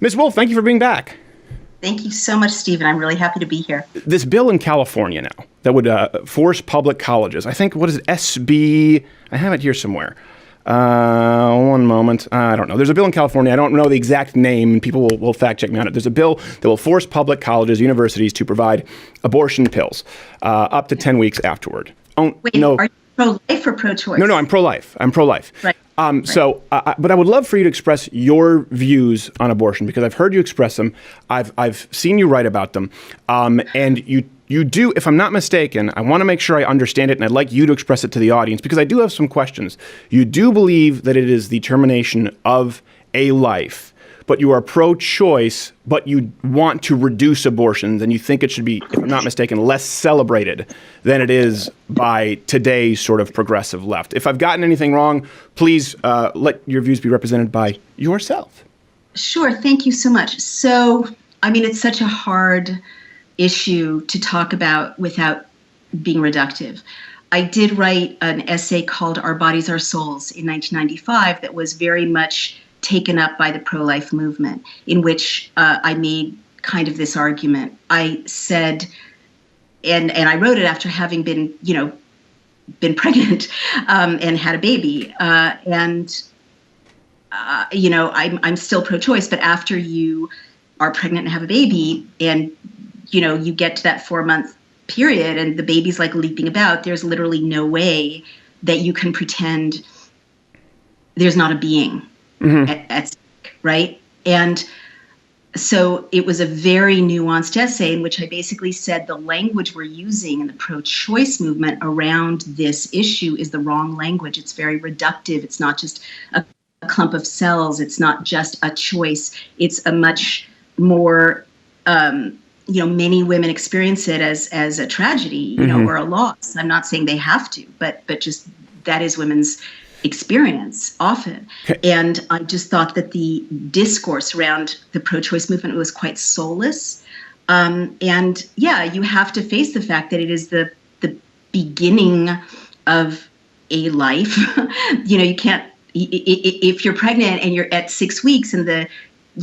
Ms. Wolf, thank you for being back. Thank you so much, Stephen. I'm really happy to be here. This bill in California now that would force public colleges, I think, what is it, SB? I have it here somewhere. One moment. I don't know. There's a bill in California. I don't know the exact name, and people will fact check me on it. There's a bill that will force public colleges, universities to provide abortion pills up to 10 weeks afterward. Wait, no. Are you pro-life or pro-choice? No, I'm pro-life. Right. But I would love for you to express your views on abortion, because I've heard you express them. I've seen you write about them. And you do, if I'm not mistaken, I want to make sure I understand it, and I'd like you to express it to the audience, because I do have some questions. You do believe that it is the termination of a life, but you are pro-choice, but you want to reduce abortions, and you think it should be, if I'm not mistaken, less celebrated than it is by today's sort of progressive left. If I've gotten anything wrong, please let your views be represented by yourself. Sure. Thank you so much. So, I mean, it's such a hard issue to talk about without being reductive. I did write an essay called Our Bodies, Our Souls in 1995 that was very much taken up by the pro-life movement, in which I made kind of this argument. I said, and I wrote it after having been pregnant and had a baby. I'm still pro-choice, but after you are pregnant and have a baby and you get to that 4-month period and the baby's like leaping about, there's literally no way that you can pretend there's not a being at stake, right? And so it was a very nuanced essay in which I basically said the language we're using in the pro-choice movement around this issue is the wrong language. It's very reductive. It's not just a clump of cells. It's not just a choice. It's a much more many women experience it as a tragedy, or a loss. I'm not saying they have to, but just that is women's experience often. And I just thought that the discourse around the pro-choice movement was quite soulless. You have to face the fact that it is the beginning of a life. You can't, if you're pregnant and you're at 6 weeks and the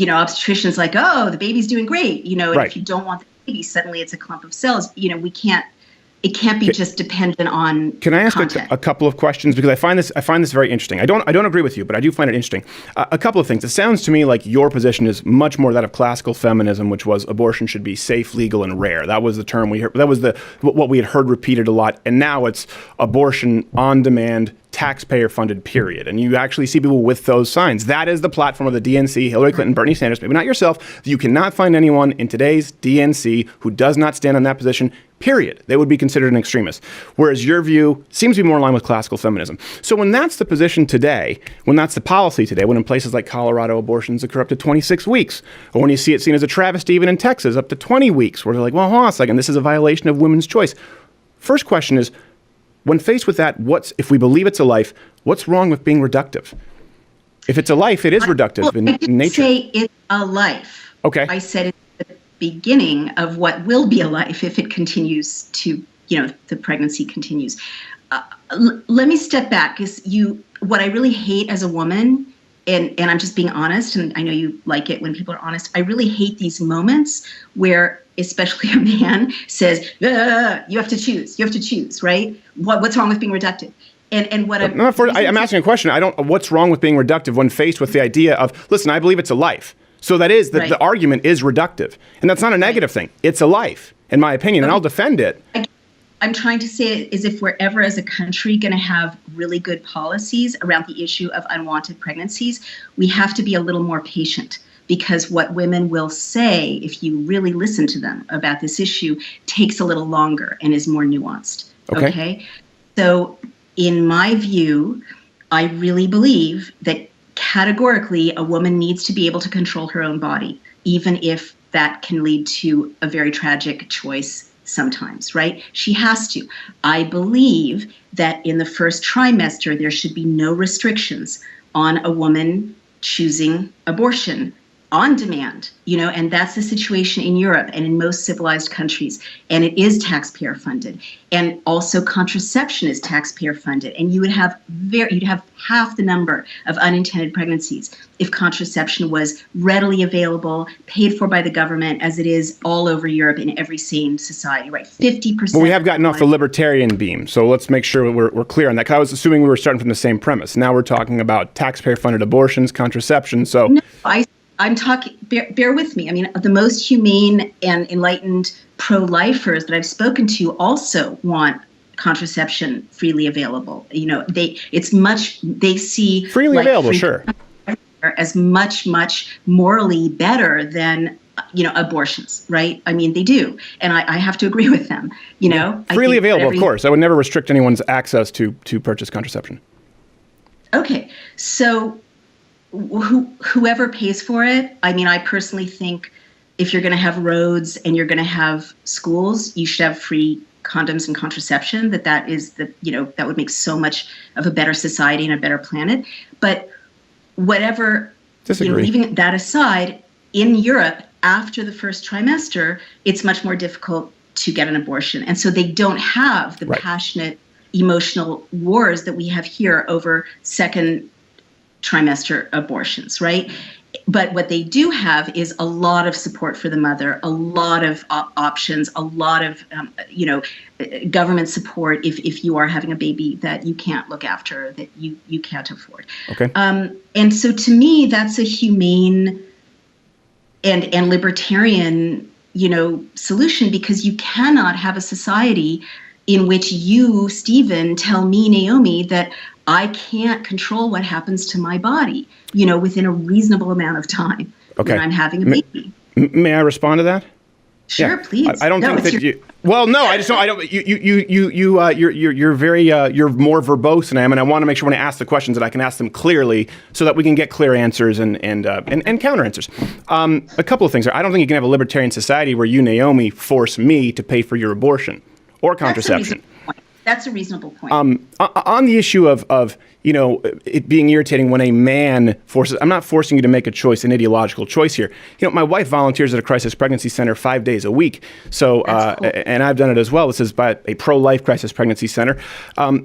obstetrician's like, oh, the baby's doing great, and right. If you don't want the baby, suddenly it's a clump of cells. It can't be just dependent on. Can I ask a couple of questions, because I find this very interesting. I don't agree with you, but I do find it interesting. A couple of things. It sounds to me like your position is much more that of classical feminism, which was abortion should be safe, legal, and rare. That was the term we heard. That was what we had heard repeated a lot. And now it's abortion on demand, taxpayer-funded, period. And you actually see people with those signs. That is the platform of the DNC, Hillary Clinton, Bernie Sanders, maybe not yourself. You cannot find anyone in today's DNC who does not stand on that position, period. They would be considered an extremist. Whereas your view seems to be more in line with classical feminism. So when that's the position today, when that's the policy today, when in places like Colorado abortions occur up to 26 weeks, or when you see it seen as a travesty even in Texas, up to 20 weeks, where they're like, well, hold on a second, this is a violation of women's choice. First question is, when faced with that, if we believe it's a life, what's wrong with being reductive? If it's a life, it is reductive in nature. I didn't say it's a life. Okay. I said it's the beginning of what will be a life if it continues to, the pregnancy continues. Let me step back, because what I really hate as a woman, and I'm just being honest, and I know you like it when people are honest, I really hate these moments where especially a man says, you have to choose, right? What's wrong with being reductive? And what I'm asking a question. What's wrong with being reductive when faced with the idea of, listen, I believe it's a life. So that is, the argument is reductive. And that's not a negative thing. It's a life, in my opinion, and I'll defend it. I'm trying to say is if we're ever as a country going to have really good policies around the issue of unwanted pregnancies, we have to be a little more patient. Because what women will say, if you really listen to them about this issue, takes a little longer and is more nuanced. Okay? So in my view, I really believe that categorically a woman needs to be able to control her own body, even if that can lead to a very tragic choice sometimes, right? She has to. I believe that in the first trimester, there should be no restrictions on a woman choosing abortion on demand, and that's the situation in Europe and in most civilized countries. And it is taxpayer funded. And also contraception is taxpayer funded. And you'd have half the number of unintended pregnancies if contraception was readily available, paid for by the government, as it is all over Europe in every sane society, right? 50%. Well, we have gotten off the libertarian beam, so let's make sure we're clear on that. 'Cause I was assuming we were starting from the same premise. Now we're talking about taxpayer funded abortions, contraception. So no, I'm talking, bear with me. I mean, the most humane and enlightened pro-lifers that I've spoken to also want contraception freely available. They see freely available, sure, as much morally better than abortions, right? I mean, they do, and I have to agree with them. Freely available, of course. I would never restrict anyone's access to purchase contraception. Okay, so whoever pays for it, I mean, I personally think if you're going to have roads and you're going to have schools, you should have free condoms and contraception. That would make so much of a better society and a better planet. But whatever, leaving that aside, in Europe, after the first trimester, it's much more difficult to get an abortion. And so they don't have the passionate emotional wars that we have here over second trimester abortions, right? But what they do have is a lot of support for the mother, a lot of options, a lot of government support if you are having a baby that you can't look after, that you can't afford. Okay. And so to me, that's a humane and libertarian solution, because you cannot have a society in which you, Stephen, tell me, Naomi, that I can't control what happens to my body, within a reasonable amount of time when I'm having a baby. May I respond to that? Sure, please. I don't think that you. Well, no, I just don't. I don't. You're very. You're more verbose than I am, and I want to make sure when I ask the questions that I can ask them clearly, so that we can get clear answers and counter answers. A couple of things. I don't think you can have a libertarian society where you, Naomi, force me to pay for your abortion or contraception. That's a reasonable point. On the issue of it being irritating when a man forces, I'm not forcing you to make a choice, an ideological choice here. My wife volunteers at a crisis pregnancy center 5 days a week. So, cool. And I've done it as well. This is by a pro-life crisis pregnancy center.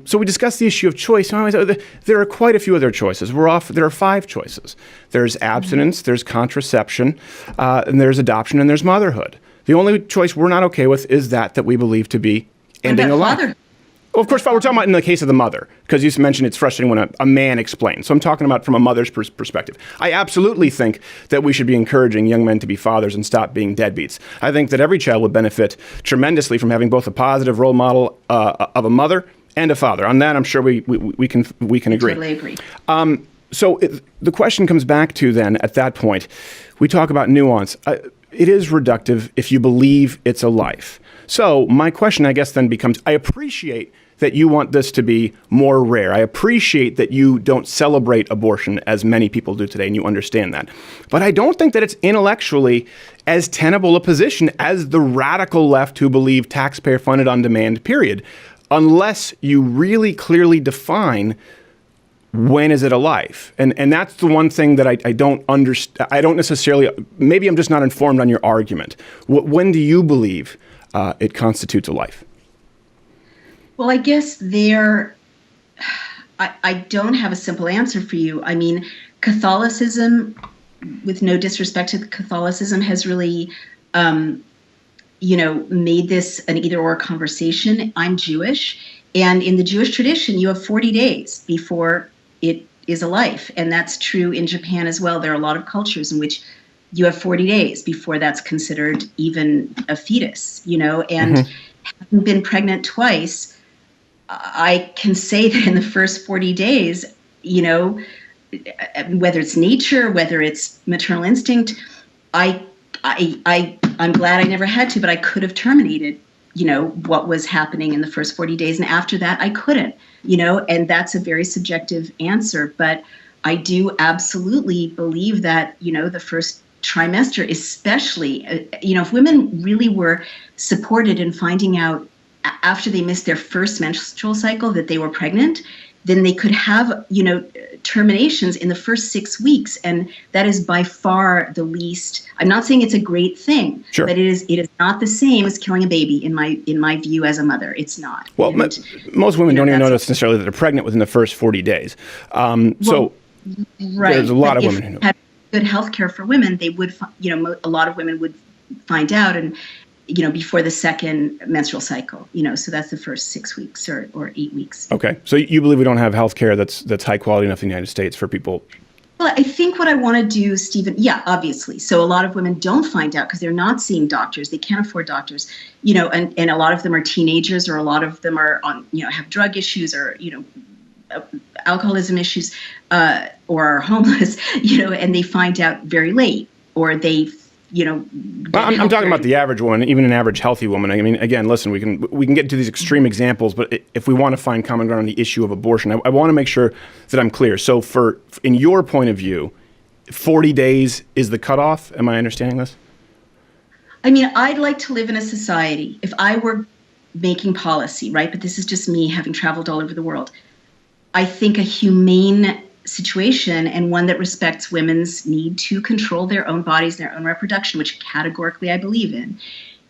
So we discussed the issue of choice. There are quite a few other choices. There are 5 choices. There's abstinence, there's contraception, and there's adoption, and there's motherhood. The only choice we're not okay with is that we believe to be ending a life. Well, of course, we're talking about in the case of the mother, because you mentioned it's frustrating when a man explains. So I'm talking about from a mother's perspective. I absolutely think that we should be encouraging young men to be fathers and stop being deadbeats. I think that every child would benefit tremendously from having both a positive role model of a mother and a father. On that, I'm sure we can agree. Totally agree. So the question comes back to then, at that point, we talk about nuance. It is reductive if you believe it's a life. So my question, I guess, then becomes, I appreciate that you want this to be more rare. I appreciate that you don't celebrate abortion as many people do today, and you understand that. But I don't think that it's intellectually as tenable a position as the radical left who believe taxpayer-funded on demand, period, unless you really clearly define when is it a life? And that's the one thing that I don't understand. I don't necessarily, maybe I'm just not informed on your argument. When do you believe it constitutes a life? Well, I guess I don't have a simple answer for you. I mean, Catholicism, with no disrespect to Catholicism, has really, made this an either-or conversation. I'm Jewish, and in the Jewish tradition, you have 40 days before it is a life, and that's true in Japan as well. There are a lot of cultures in which you have 40 days before that's considered even a fetus, and having been pregnant twice, I can say that in the first 40 days, whether it's nature, whether it's maternal instinct, I'm glad I never had to, but I could have terminated, what was happening in the first 40 days. And after that, I couldn't, and that's a very subjective answer. But I do absolutely believe that, the first trimester, especially, if women really were supported in finding out after they missed their first menstrual cycle that they were pregnant, then they could have, terminations in the first 6 weeks. And that is by far the least. I'm not saying it's a great thing, Sure. but it is not the same as killing a baby in my view as a mother. It's not. Well, most women don't even notice necessarily that they're pregnant within the first 40 days. Right. There's a lot of women who know. If had good health care for women, they would, a lot of women would find out and, before the second menstrual cycle, so that's the first 6 weeks or 8 weeks. Okay. So you believe we don't have health care that's high quality enough in the United States for people? Well, I think what I want to do, Stephen, obviously. So a lot of women don't find out because they're not seeing doctors. They can't afford doctors, and a lot of them are teenagers, or a lot of them are on, have drug issues or, alcoholism issues, or are homeless, and they find out very late, or they I'm talking about the average woman, even an average healthy woman. I mean, again, listen, we can get into these extreme examples, but if we want to find common ground on the issue of abortion, I want to make sure that I'm clear. So in your point of view, 40 days is the cutoff. Am I understanding this? I mean, I'd like to live in a society, if I were making policy, right? But this is just me having traveled all over the world. I think a humane situation, and one that respects women's need to control their own bodies, their own reproduction, which categorically I believe in,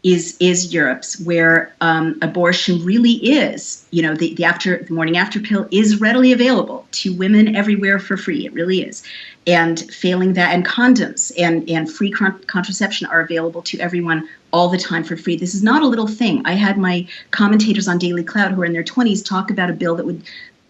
is Europe's, where abortion really is, the morning after pill is readily available to women everywhere for free. It really is. And failing that, and condoms and free contraception are available to everyone all the time for free. This is not a little thing. I had my commentators on Daily Cloud who are in their 20s talk about a bill that would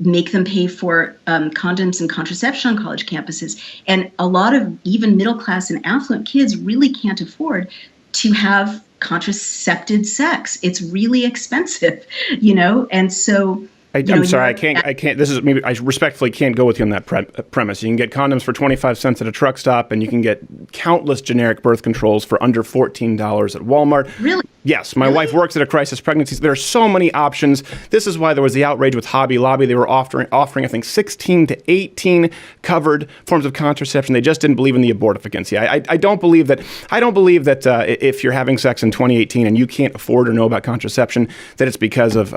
make them pay for condoms and contraception on college campuses. And a lot of even middle class and affluent kids really can't afford to have contracepted sex. It's really expensive, and so. I'm sorry, I can't. This is maybe I respectfully can't go with you on that premise. You can get condoms for 25 cents at a truck stop, and you can get countless generic birth controls for under $14 at Walmart. Really? Yes, my wife works at a crisis pregnancy. There are so many options. This is why there was the outrage with Hobby Lobby. They were offering I think 16 to 18 covered forms of contraception. They just didn't believe in the abortificancy. I don't believe that. If you're having sex in 2018 and you can't afford or know about contraception, that it's because of.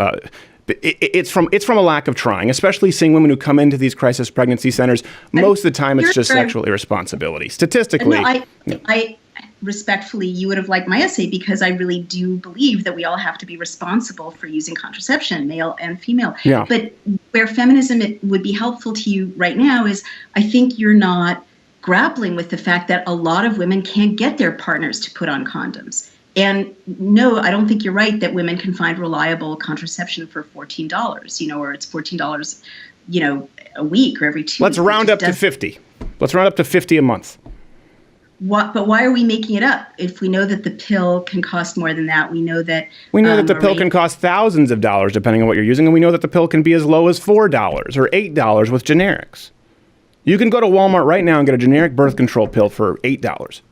It's from a lack of trying, especially seeing women who come into these crisis pregnancy centers. Most of the time, it's just sexual irresponsibility. Statistically, I respectfully, you would have liked my essay, because I really do believe that we all have to be responsible for using contraception, male and female. Yeah. But where feminism would be helpful to you right now is, I think you're not grappling with the fact that a lot of women can't get their partners to put on condoms. And no, I don't think you're right that women can find reliable contraception for $14, or it's $14, a week or every 2 weeks. Let's round up to 50. Let's round up to 50 a month. But why are we making it up? If we know that the pill can cost more than that, we know that the pill can cost thousands of dollars depending on what you're using, and we know that the pill can be as low as $4 or $8 with generics. You can go to Walmart right now and get a generic birth control pill for $8,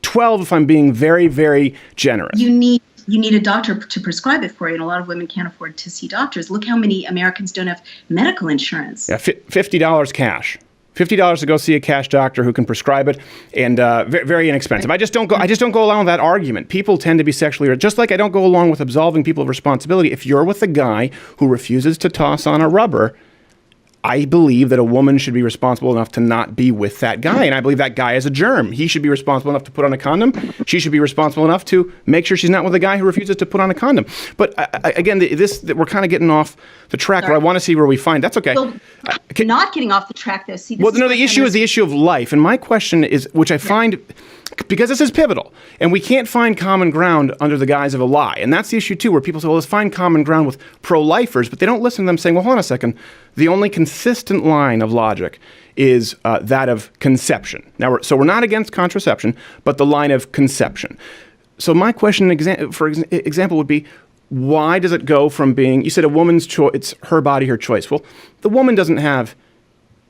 $12 if I'm being very, very generous. You need a doctor to prescribe it for you, and a lot of women can't afford to see doctors. Look how many Americans don't have medical insurance. Yeah, $50 cash. $50 to go see a cash doctor who can prescribe it, and very, very inexpensive. I just don't go along with that argument. People tend to be sexually, just like I don't go along with absolving people of responsibility. If you're with a guy who refuses to toss on a rubber, I believe that a woman should be responsible enough to not be with that guy. And I believe that guy is a germ. He should be responsible enough to put on a condom. She should be responsible enough to make sure she's not with a guy who refuses to put on a condom. But again, we're kind of getting off the track. Where I want to see where we find. That's okay. Well, not getting off the track, though. See, the issue is the issue of life. And my question is, which I find, because this is pivotal, and we can't find common ground under the guise of a lie. And that's the issue, too, where people say, well, let's find common ground with pro-lifers, but they don't listen to them saying, well, hold on a second. The only consistent line of logic is that of conception. Now, we're not against contraception, but the line of conception. So my question, for example, would be, why does it go from being, you said a woman's choice, it's her body, her choice. Well, the woman doesn't have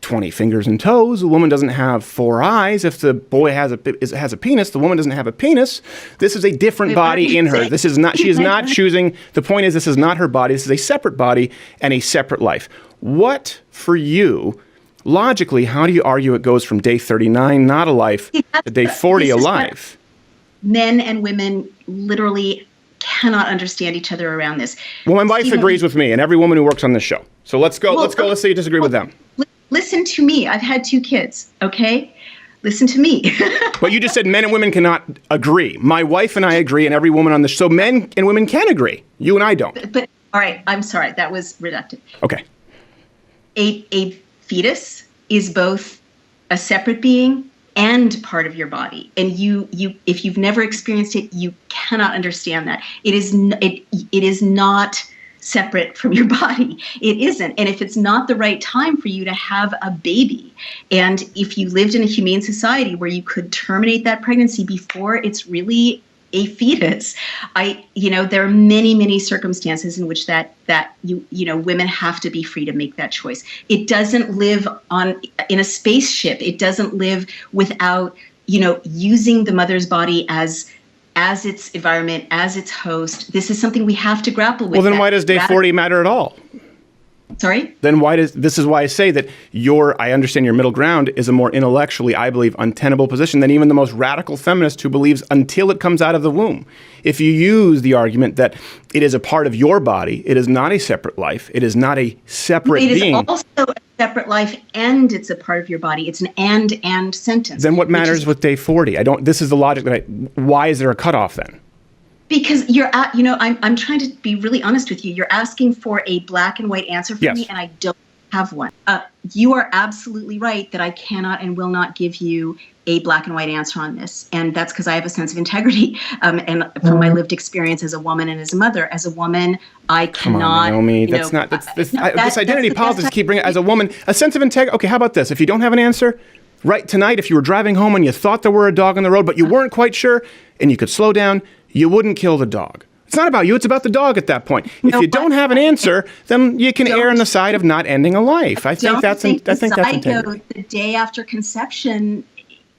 20 fingers and toes. The woman doesn't have 4 eyes. If the boy has a penis, the woman doesn't have a penis. This is a different body in her. She is not choosing. The point is, this is not her body. This is a separate body and a separate life. What, for you, logically, how do you argue it goes from day 39, not a life, to day 40, a life? Men and women literally cannot understand each other around this. Well, my wife agrees with me, and every woman who works on this show. So let's go. Let's say you disagree with them. Listen to me. I've had 2 kids, okay? Listen to me. But you just said men and women cannot agree. My wife and I agree, and every woman on the so men and women can agree. You and I don't. But all right, I'm sorry. That was reductive. Okay. A fetus is both a separate being and part of your body. And you if you've never experienced it, you cannot understand that. It is not separate from your body. It isn't. And if it's not the right time for you to have a baby, and if you lived in a humane society where you could terminate that pregnancy before it's really a fetus, there are many, many circumstances in which that women have to be free to make that choice. It doesn't live in a spaceship. It doesn't live without, using the mother's body as its environment, as its host. This is something we have to grapple with. Well, then why does day 40 matter at all? Sorry? Then this is why I say that I understand your middle ground is a more intellectually, I believe, untenable position than even the most radical feminist who believes until it comes out of the womb. If you use the argument that it is a part of your body, it is not a separate life, it is not a separate being. It is also a separate life and it's a part of your body. It's an and sentence. Then what matters with day 40? This is the logic why is there a cutoff then? Because I'm trying to be really honest with you. You're asking for a black and white answer from me, and I don't have one. You are absolutely right that I cannot and will not give you a black and white answer on this. And that's because I have a sense of integrity. And from my lived experience as a woman and as a mother, as a woman, I cannot. Come on, Naomi. This identity politics keep bringing as a woman a sense of integrity. Okay, how about this? If you don't have an answer, right tonight, if you were driving home and you thought there were a dog on the road, but you weren't quite sure, and you could slow down, you wouldn't kill the dog. It's not about you, it's about the dog at that point. If you don't have an answer, then you can err on the side of not ending a life. I think that's integrity. The day after conception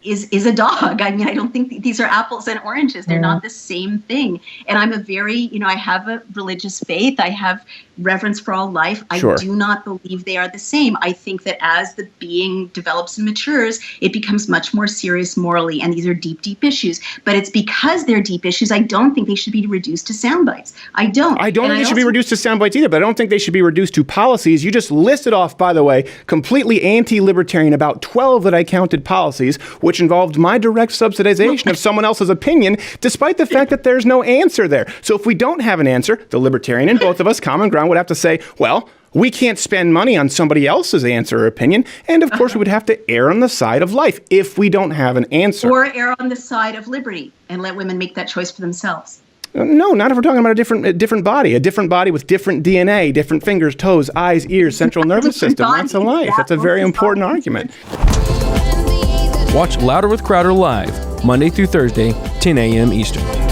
is a dog. I mean, I don't think these are apples and oranges. They're not the same thing. And I'm I have a religious faith. I have reverence for all life. I do not believe they are the same. I think that as the being develops and matures, it becomes much more serious morally. And these are deep, deep issues. But it's because they're deep issues, I don't think they should be reduced to sound bites. I don't think they should be reduced to sound bites either, but I don't think they should be reduced to policies. You just listed off, by the way, completely anti-libertarian, about 12 that I counted policies, which involved my direct subsidization of someone else's opinion, despite the fact that there's no answer there. So if we don't have an answer, the libertarian and both of us, common ground, would have to say, well, we can't spend money on somebody else's answer or opinion. And of course, we would have to err on the side of life if we don't have an answer. Or err on the side of liberty and let women make that choice for themselves. No, not if we're talking about a different body with different DNA, different fingers, toes, eyes, ears, central nervous system. That's a life. That's a very important argument. Watch Louder with Crowder live, Monday through Thursday, 10 a.m. Eastern.